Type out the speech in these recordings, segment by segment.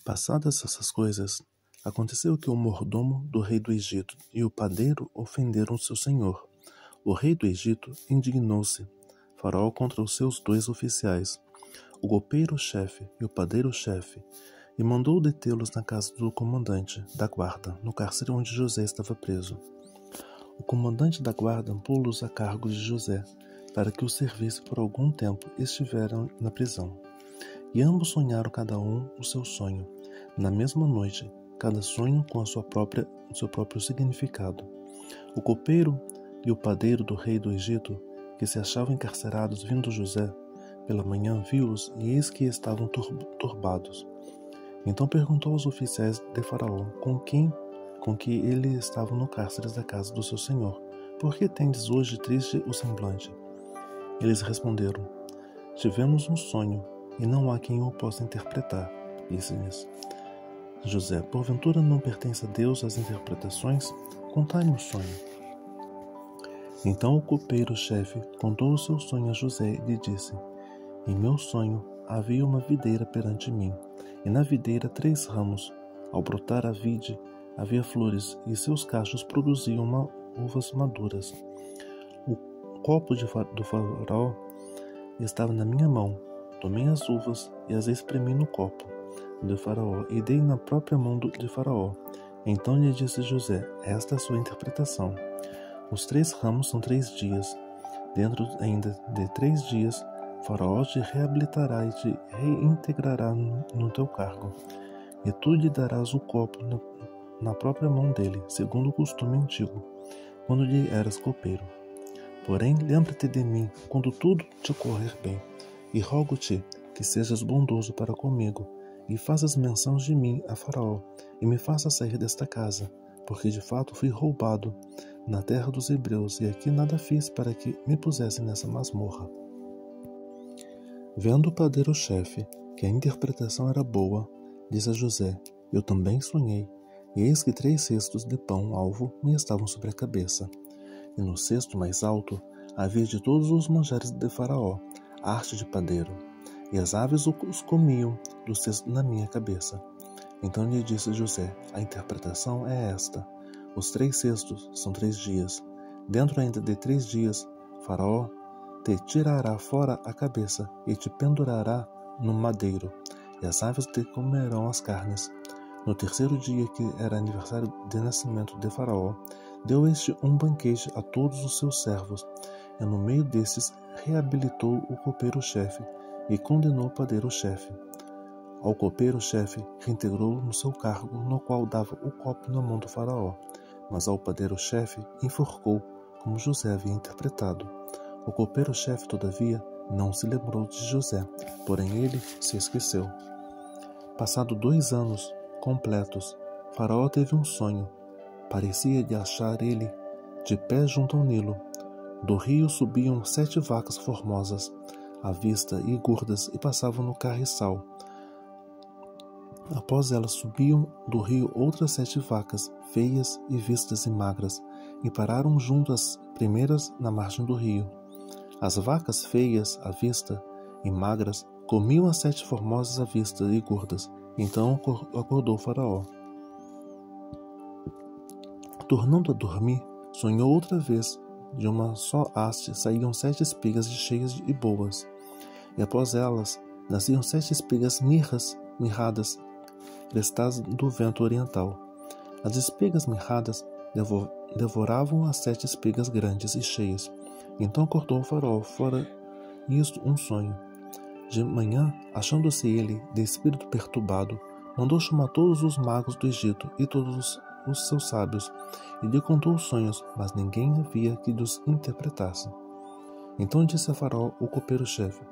Passadas essas coisas, aconteceu que o mordomo do rei do Egito e o padeiro ofenderam seu senhor. O rei do Egito indignou-se, Faraó, contra os seus 2 oficiais, o copeiro-chefe e o padeiro-chefe, e mandou detê-los na casa do comandante da guarda, no cárcere onde José estava preso. O comandante da guarda pô-los a cargo de José, para que o servisse por algum tempo e estiveram na prisão. E ambos sonharam cada um o seu sonho, na mesma noite, cada sonho com o seu próprio significado. O copeiro e o padeiro do rei do Egito, que se achavam encarcerados vindo José, pela manhã viu-os e eis que estavam turbados. Então perguntou aos oficiais de Faraó com que ele estava no cárcere da casa do seu senhor: por que tendes hoje triste o semblante? Eles responderam: tivemos um sonho, e não há quem o possa interpretar. Disse-lhes José: porventura não pertence a Deus as interpretações? Contai-me o sonho. Então o copeiro-chefe contou o seu sonho a José e lhe disse: em meu sonho havia uma videira perante mim, e na videira 3 ramos. Ao brotar a vide, havia flores, e seus cachos produziam uvas maduras. O copo do faraó estava na minha mão. Tomei as uvas e as espremi no copo do faraó e dei na própria mão de Faraó. Então lhe disse José: esta é a sua interpretação. Os 3 ramos são 3 dias. Dentro ainda de 3 dias, Faraó te reabilitará e te reintegrará no teu cargo. E tu lhe darás o copo na própria mão dele, segundo o costume antigo, quando lhe eras copeiro. Porém, lembra-te de mim quando tudo te ocorrer bem, e rogo-te que sejas bondoso para comigo, e faças menção de mim a Faraó, e me faças sair desta casa, porque de fato fui roubado na terra dos hebreus, e aqui nada fiz para que me pusessem nessa masmorra. Vendo o padeiro-chefe que a interpretação era boa, disse a José: eu também sonhei, e eis que 3 cestos de pão alvo me estavam sobre a cabeça, e no cesto mais alto havia de todos os manjares de Faraó, arte de padeiro, e as aves os comiam do cesto na minha cabeça. Então lhe disse José: a interpretação é esta: os 3 cestos são 3 dias. Dentro ainda de 3 dias, Faraó te tirará fora a cabeça e te pendurará no madeiro, e as aves te comerão as carnes. No 3º dia, que era aniversário de nascimento de Faraó, deu este um banquete a todos os seus servos, e no meio desses reabilitou o copeiro-chefe e condenou o padeiro-chefe. Ao copeiro-chefe reintegrou no seu cargo, no qual dava o copo na mão do Faraó, mas ao padeiro-chefe enforcou, como José havia interpretado. O copeiro-chefe, todavia, não se lembrou de José, porém ele se esqueceu. Passado 2 anos completos, Faraó teve um sonho. Parecia-lhe achar ele de pé junto ao Nilo. Do rio subiam 7 vacas formosas, à vista e gordas, e passavam no carriçal. Após elas subiam do rio outras 7 vacas, feias e vistas e magras, e pararam junto às primeiras na margem do rio. As vacas feias à vista e magras comiam as 7 formosas à vista e gordas. Então acordou Faraó. Tornando a dormir, sonhou outra vez. De uma só haste saíam 7 espigas cheias e boas, e após elas nasciam 7 espigas mirradas, crestadas do vento oriental. As espigas mirradas devoravam as 7 espigas grandes e cheias. Então acordou o Faraó, fora isto um sonho. De manhã, achando-se ele de espírito perturbado, mandou chamar todos os magos do Egito e todos os seus sábios, e lhe contou os sonhos, mas ninguém havia que os interpretasse. Então disse a Faraó o copeiro-chefe: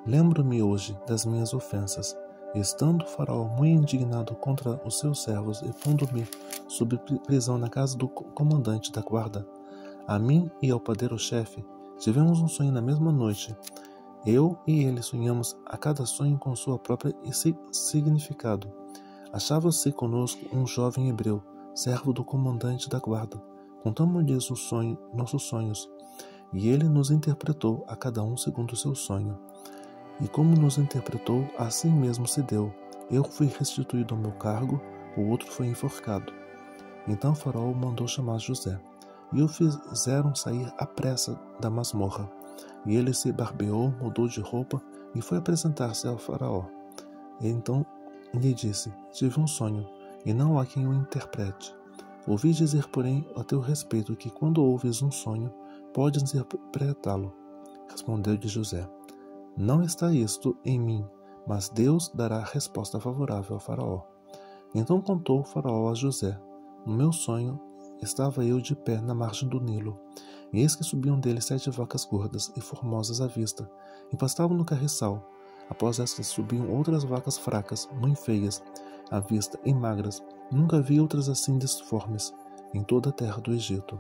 lembro-me hoje das minhas ofensas. E estando Faraó muito indignado contra os seus servos e pondo-me sob prisão na casa do comandante da guarda, a mim e ao padeiro-chefe tivemos um sonho na mesma noite. Eu e ele sonhamos, a cada sonho com sua própria significado. Achava-se conosco um jovem hebreu, servo do comandante da guarda. Contamos-lhes nossos sonhos, e ele nos interpretou a cada um segundo o seu sonho. E como nos interpretou, assim mesmo se deu. Eu fui restituído ao meu cargo, o outro foi enforcado. Então Faraó mandou chamar José, e o fizeram sair à pressa da masmorra. E ele se barbeou, mudou de roupa e foi apresentar-se ao Faraó. E então lhe disse: tive um sonho, e não há quem o interprete. Ouvi dizer, porém, a teu respeito, que quando ouves um sonho, podes interpretá-lo. Respondeu-lhe José: não está isto em mim, mas Deus dará resposta favorável a Faraó. Então contou Faraó a José: no meu sonho estava eu de pé na margem do Nilo, e eis que subiam dele 7 vacas gordas e formosas à vista, e pastavam no carriçal. Após estas subiam outras vacas fracas, muito feias, à vista e magras. Nunca vi outras assim disformes em toda a terra do Egito.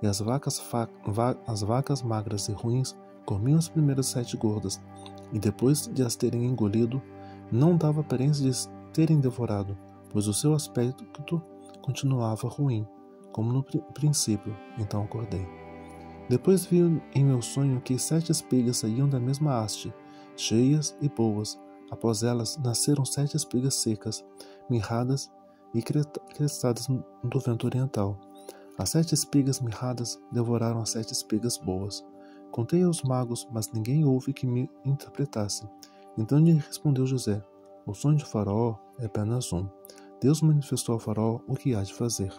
E as vacas magras e ruins comiam as primeiras 7 gordas, e depois de as terem engolido, não dava aparência de as terem devorado, pois o seu aspecto continuava ruim, como no princípio. Então acordei. Depois vi em meu sonho que 7 espigas saíam da mesma haste, cheias e boas. Após elas nasceram 7 espigas secas, mirradas e crestadas do vento oriental. As 7 espigas mirradas devoraram as 7 espigas boas. Contei aos magos, mas ninguém houve que me interpretasse. Então lhe respondeu José: o sonho de Faraó é apenas um. Deus manifestou ao Faraó o que há de fazer.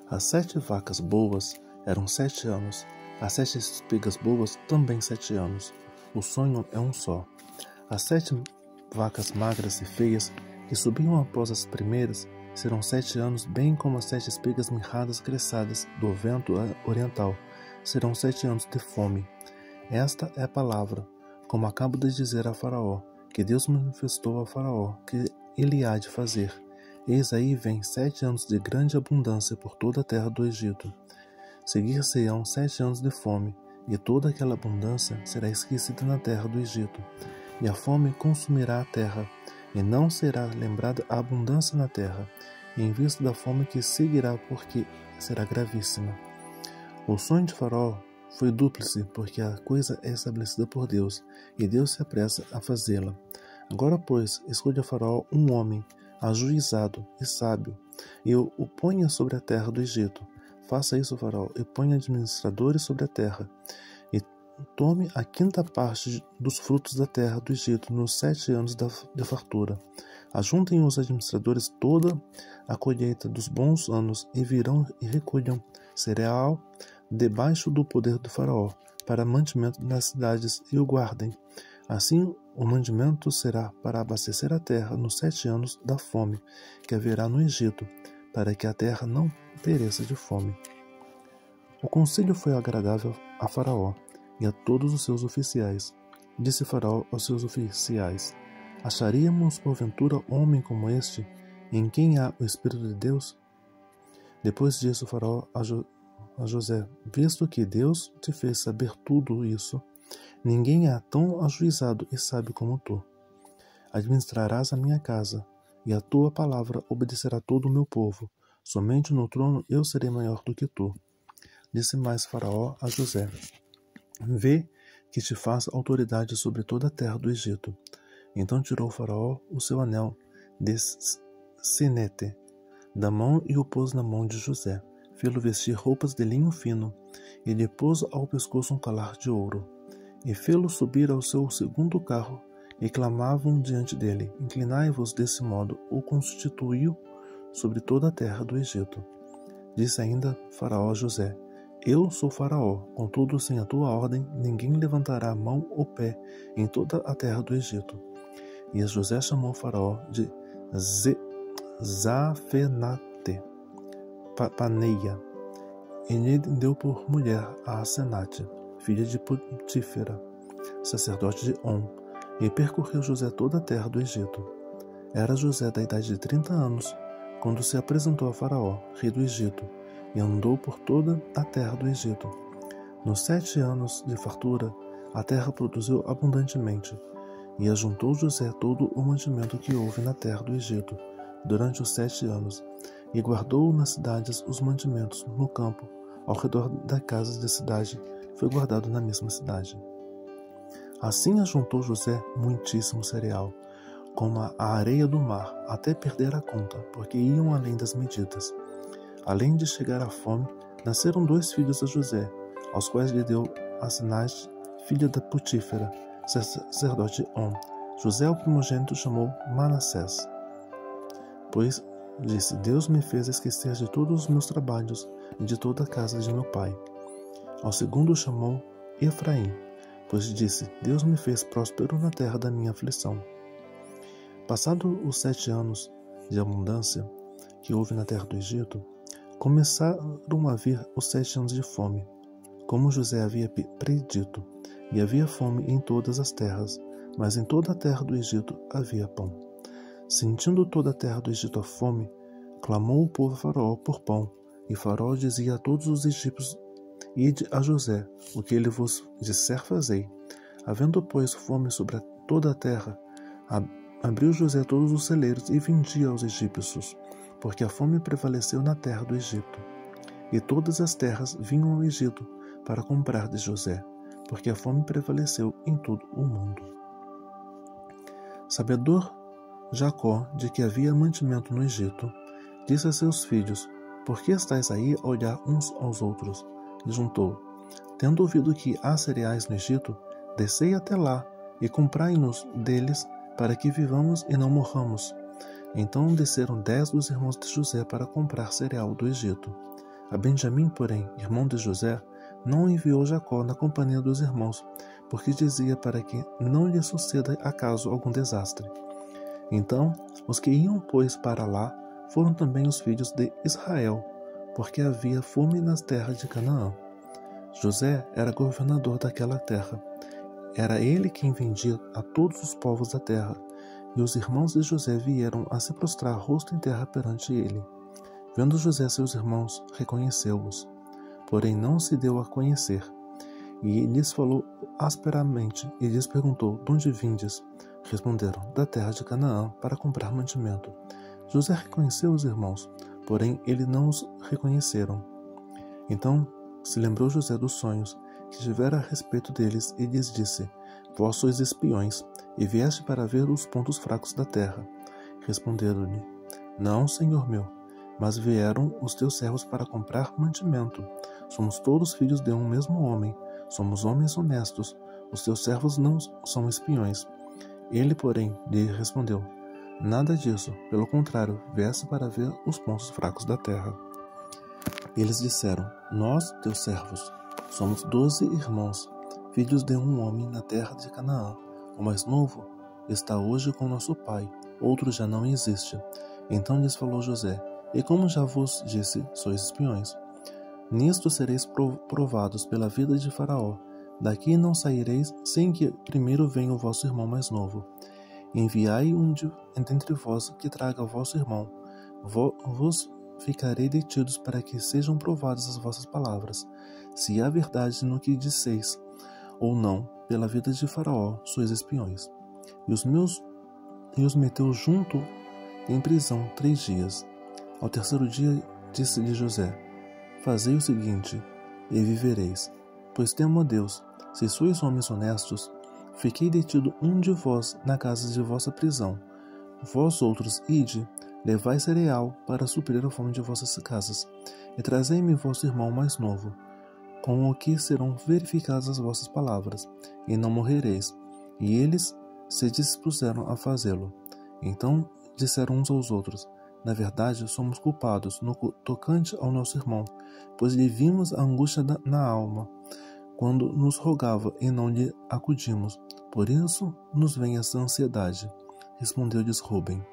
As 7 vacas boas eram 7 anos, as 7 espigas boas também 7 anos. O sonho é um só. As 7 vacas magras e feias, que subiam após as primeiras, serão 7 anos, bem como as 7 espigas mirradas cressadas do vento oriental, serão 7 anos de fome. Esta é a palavra, como acabo de dizer a Faraó, que Deus manifestou a Faraó, que ele há de fazer. Eis aí vem 7 anos de grande abundância por toda a terra do Egito. Seguir-se-ão 7 anos de fome, e toda aquela abundância será esquecida na terra do Egito. E a fome consumirá a terra, e não será lembrada a abundância na terra, em vista da fome que seguirá, porque será gravíssima. O sonho de Faraó foi dúplice, porque a coisa é estabelecida por Deus, e Deus se apressa a fazê-la. Agora, pois, escolha Faraó um homem, ajuizado e sábio, e o ponha sobre a terra do Egito. Faça isso, Faraó, e ponha administradores sobre a terra, e tome a 5ª parte dos frutos da terra do Egito nos 7 anos de fartura. Ajuntem os administradores toda a colheita dos bons anos, e virão e recolham cereal debaixo do poder do Faraó, para mantimento nas cidades, e o guardem. Assim, o mandamento será para abastecer a terra nos 7 anos da fome que haverá no Egito, para que a terra não pereça de fome. O conselho foi agradável a Faraó e a todos os seus oficiais. Disse Faraó aos seus oficiais: acharíamos porventura homem como este, em quem há o Espírito de Deus? Depois disso, Faraó a José: visto que Deus te fez saber tudo isso, ninguém há tão ajuizado e sábio como tu. Administrarás a minha casa, e a tua palavra obedecerá todo o meu povo. Somente no trono eu serei maior do que tu. Disse mais Faraó a José: vê que te faça autoridade sobre toda a terra do Egito. Então tirou Faraó o seu anel de sinete da mão e o pôs na mão de José. Fê-lo vestir roupas de linho fino, e lhe pôs ao pescoço um colar de ouro. E fê-lo subir ao seu 2º carro, e clamavam diante dele: inclinai-vos desse modo. O constituiu sobre toda a terra do Egito. Disse ainda Faraó a José: eu sou Faraó, contudo, sem a tua ordem, ninguém levantará a mão ou pé em toda a terra do Egito. E José chamou Faraó de Zafenate Paneia, e lhe deu por mulher a Asenate, filha de Potífera, sacerdote de On, e percorreu José toda a terra do Egito. Era José da idade de 30 anos, quando se apresentou a Faraó, rei do Egito, e andou por toda a terra do Egito. Nos 7 anos de fartura, a terra produziu abundantemente, e ajuntou José todo o mantimento que houve na terra do Egito, durante os 7 anos, e guardou nas cidades os mantimentos no campo, ao redor das casas da cidade, foi guardado na mesma cidade. Assim ajuntou José muitíssimo cereal, como a areia do mar, até perder a conta, porque iam além das medidas. Além de chegar à fome, nasceram 2 filhos a José, aos quais lhe deu Asnate, filha da Potífera, sacerdote On. José, o primogênito, chamou Manassés, pois disse: Deus me fez esquecer de todos os meus trabalhos e de toda a casa de meu pai. Ao segundo chamou Efraim, pois disse: Deus me fez próspero na terra da minha aflição. Passados os 7 anos de abundância que houve na terra do Egito, começaram a vir os 7 anos de fome, como José havia predito, e havia fome em todas as terras, mas em toda a terra do Egito havia pão. Sentindo toda a terra do Egito a fome, clamou o povo a Faraó por pão, e Faraó dizia a todos os egípcios: Ide a José, o que ele vos disser fazei. Havendo, pois, fome sobre toda a terra, abriu José todos os celeiros e vendia aos egípcios, porque a fome prevaleceu na terra do Egito. E todas as terras vinham ao Egito para comprar de José, porque a fome prevaleceu em todo o mundo. Sabedor Jacó de que havia mantimento no Egito, disse a seus filhos: Por que estáis aí a olhar uns aos outros? E juntou: Tendo ouvido que há cereais no Egito, descei até lá e comprai-nos deles, para que vivamos e não morramos. Então desceram 10 dos irmãos de José para comprar cereal do Egito. A Benjamim, porém, irmão de José, não enviou Jacó na companhia dos irmãos, porque dizia para que não lhe suceda acaso algum desastre. Então, os que iam, pois, para lá, foram também os filhos de Israel, porque havia fome nas terras de Canaã. José era governador daquela terra. Era ele quem vendia a todos os povos da terra, e os irmãos de José vieram a se prostrar rosto em terra perante ele. Vendo José seus irmãos, reconheceu-os, porém não se deu a conhecer. E lhes falou asperamente, e lhes perguntou: De onde vindes? Responderam: Da terra de Canaã, para comprar mantimento. José reconheceu os irmãos, porém eles não os reconheceram. Então se lembrou José dos sonhos que tivera a respeito deles, e lhes disse: Vós sois espiões, e vieste para ver os pontos fracos da terra. Responderam-lhe: Não, senhor meu, mas vieram os teus servos para comprar mantimento. Somos todos filhos de um mesmo homem, somos homens honestos, os teus servos não são espiões. Ele, porém, lhe respondeu: Nada disso, pelo contrário, vieste para ver os pontos fracos da terra. Eles disseram: Nós, teus servos, somos 12 irmãos, filhos de um homem na terra de Canaã. O mais novo está hoje com nosso pai, outro já não existe. Então lhes falou José: E como já vos disse, sois espiões. Nisto sereis provados pela vida de Faraó. Daqui não saireis sem que primeiro venha o vosso irmão mais novo. Enviai um dentre vós que traga o vosso irmão. Vos ficarei detidos para que sejam provadas as vossas palavras, se há verdade no que disseis, ou não, pela vida de Faraó, sois espiões. E os meteu junto em prisão 3 dias. Ao terceiro dia disse-lhe José: Fazei o seguinte, e vivereis, pois temo a Deus. Se sois homens honestos, fiquei detido um de vós na casa de vossa prisão. Vós outros, ide, levai cereal para suprir a fome de vossas casas, e trazei-me vosso irmão mais novo, com o que serão verificadas as vossas palavras, e não morrereis. E eles se dispuseram a fazê-lo. Então disseram uns aos outros: Na verdade, somos culpados no tocante ao nosso irmão, pois lhe vimos a angústia na alma, quando nos rogava, e não lhe acudimos. Por isso nos vem essa ansiedade. Respondeu-lhes Rúben: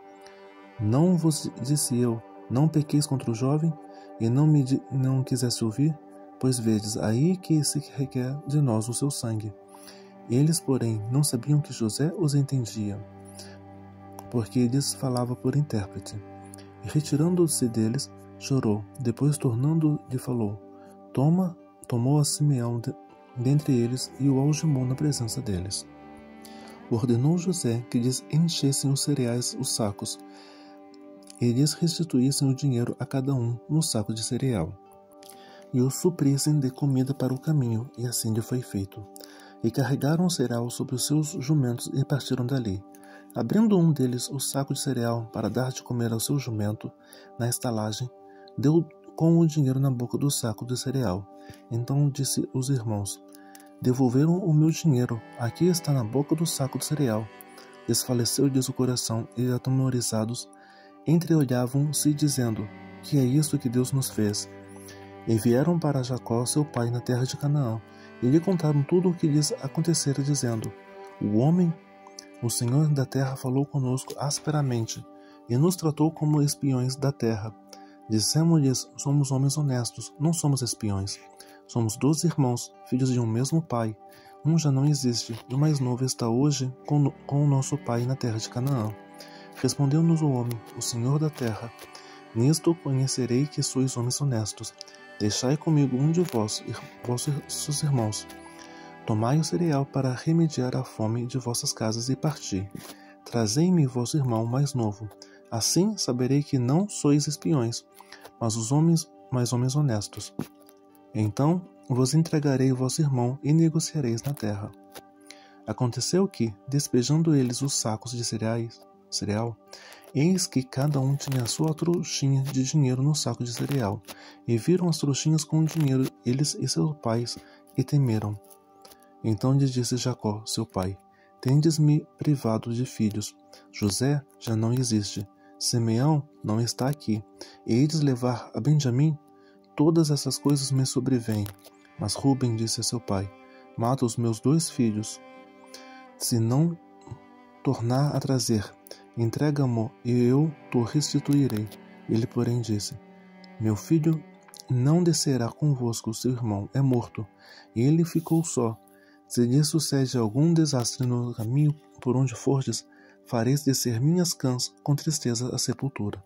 Não vos disse eu, não pequeis contra o jovem, e não quisesse ouvir? Pois vedes, aí que se requer de nós o seu sangue. Eles, porém, não sabiam que José os entendia, porque lhes falava por intérprete. E retirando-se deles, chorou. Depois, tornando, lhe falou: Tomou a Simeão dentre eles e o algemou na presença deles. Ordenou José que lhes enchessem os cereais os sacos, e lhes restituíssem o dinheiro a cada um no saco de cereal, e os suprissem de comida para o caminho, e assim lhe foi feito. E carregaram o cereal sobre os seus jumentos e partiram dali. Abrindo um deles o saco de cereal para dar de comer ao seu jumento na estalagem, deu com o dinheiro na boca do saco de cereal. Então disse os irmãos: devolveram o meu dinheiro, aqui está na boca do saco de cereal. Desfaleceu-lhes o coração e, atemorizados, entreolhavam-se dizendo: que é isto que Deus nos fez? E vieram para Jacó, seu pai, na terra de Canaã, e lhe contaram tudo o que lhes acontecera, dizendo: o Senhor da terra falou conosco asperamente, e nos tratou como espiões da terra. Dissemos-lhes: somos homens honestos, não somos espiões. Somos 12 irmãos, filhos de um mesmo pai. Um já não existe, e o mais novo está hoje com o nosso pai na terra de Canaã. Respondeu-nos o homem, o Senhor da terra: nisto conhecerei que sois homens honestos. Deixai comigo um de vossos irmãos. Tomai o cereal para remediar a fome de vossas casas e parti. Trazei-me vosso irmão mais novo. Assim saberei que não sois espiões, mas homens honestos. Então vos entregarei vosso irmão e negociareis na terra. Aconteceu que, despejando eles os sacos de cereal, eis que cada um tinha a sua trouxinha de dinheiro no saco de cereal, e viram as trouxinhas com o dinheiro, eles e seus pais, e temeram. Então lhes disse Jacó, seu pai: tendes-me privado de filhos. José já não existe. Simeão não está aqui. E ides levar a Benjamim? Todas essas coisas me sobrevêm. Mas Rúben disse a seu pai: mata os meus 2 filhos. Se não tornar a trazer, entrega-mo e eu te restituirei. Ele, porém, disse: meu filho não descerá convosco, seu irmão é morto. E ele ficou só. Se lhe sucede algum desastre no caminho por onde fordes, fareis descer minhas cãs com tristeza à sepultura.